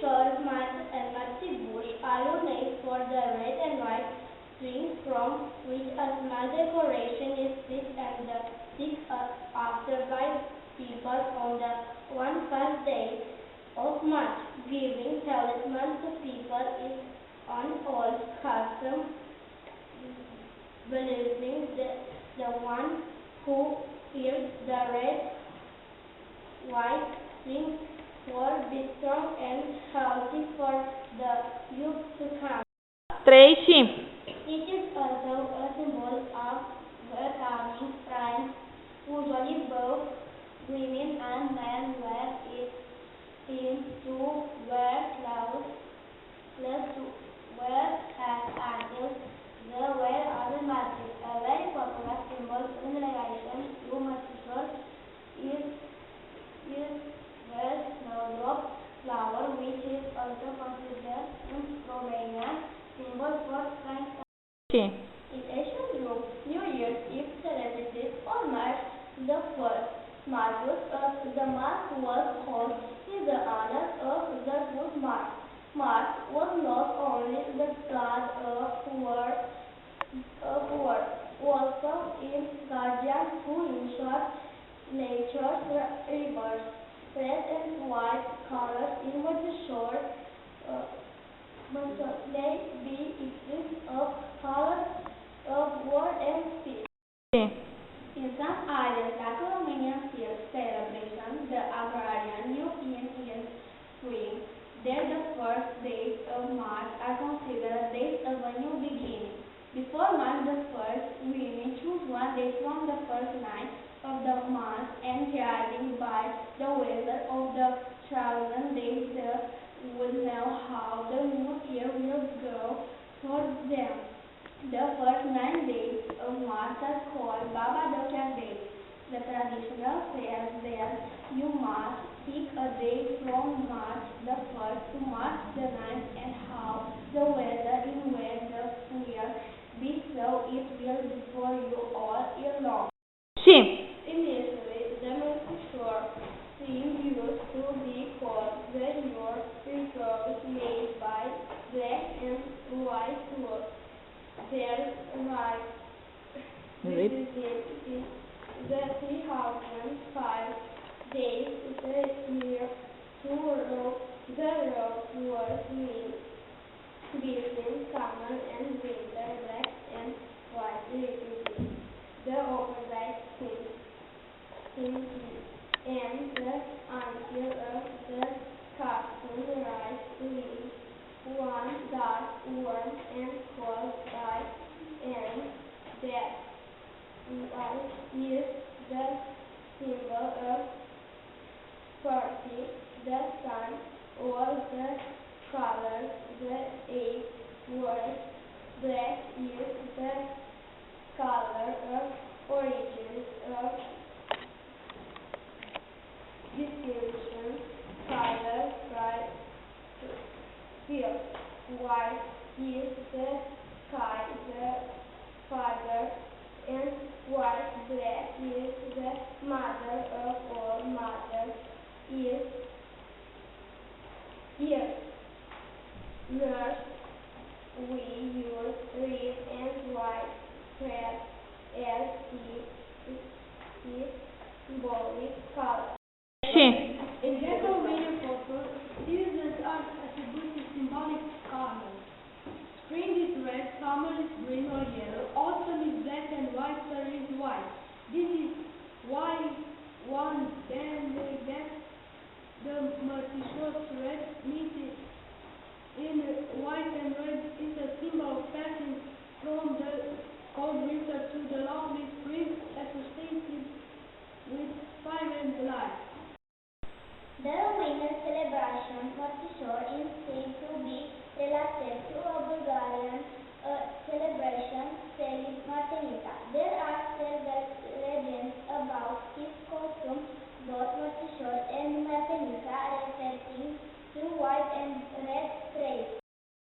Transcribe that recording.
shore, mud and muddy bush are unique for the red and white string from which a small decoration is stitched and stick after by people on the one first day of March. Giving talisman to people is an old custom, believing that the one who hears the red white string will be strong and healthy for the youth to come. Tracy. It is also a symbol of welcoming friends. Usually both women and men wear it in to wear clothes to wear as adults. The wear of the market, a very popular symbol in relation to Matisol, is the snowdrop flower, which is also considered in Romania symbol for strength. In ancient Rome, New Year's Eve celebrated on March the 1st. The month was called in the honor of the good Mars. Mars was not only the god of war, also its guardian who ensured nature's rebirth. Red and white colors in the shore may be exist of colors of war and peace. In some areas, like Romanian celebration, the agrarian New Year is spring. There, the first days of March are considered days of a new beginning. Before March the 1st, women choose one day from the first night of the month and judging by the weather of the chosen days, they would know how the new year will go for them. The first 9 days of March are called Baba Docha days. The traditional says that you must pick a day from March the 1st to March the 9th and how the weather in where the will be so it will be for you all year long. Initially, the Mercosur seemed used to be called the North Reserve made by black and white wool. Their right visited the 305 days the year to row the road was mean between summer and winter, black and white represented the opposite things and the until of the cartoon rise leaves one dark, warm and cold sky and that white is the symbol of party. The sun was the color, the egg was black is the color of origin of distinction, color, bright field. White is the sky, the father, and white black is the mother of all. Mother is earth. Nurse we use red and white thread as the symbolic color. In general Romanian folklore, seasons are attributed symbolic colors. Spring is red, summer is green or yellow, autumn is black and winter is white. This is why one then may that the Mărțișor red knitted in white and red is a symbol of passing from the cold winter to the lovely spring associated with fire and light. The Romanian celebration Mărțișor is said to be related to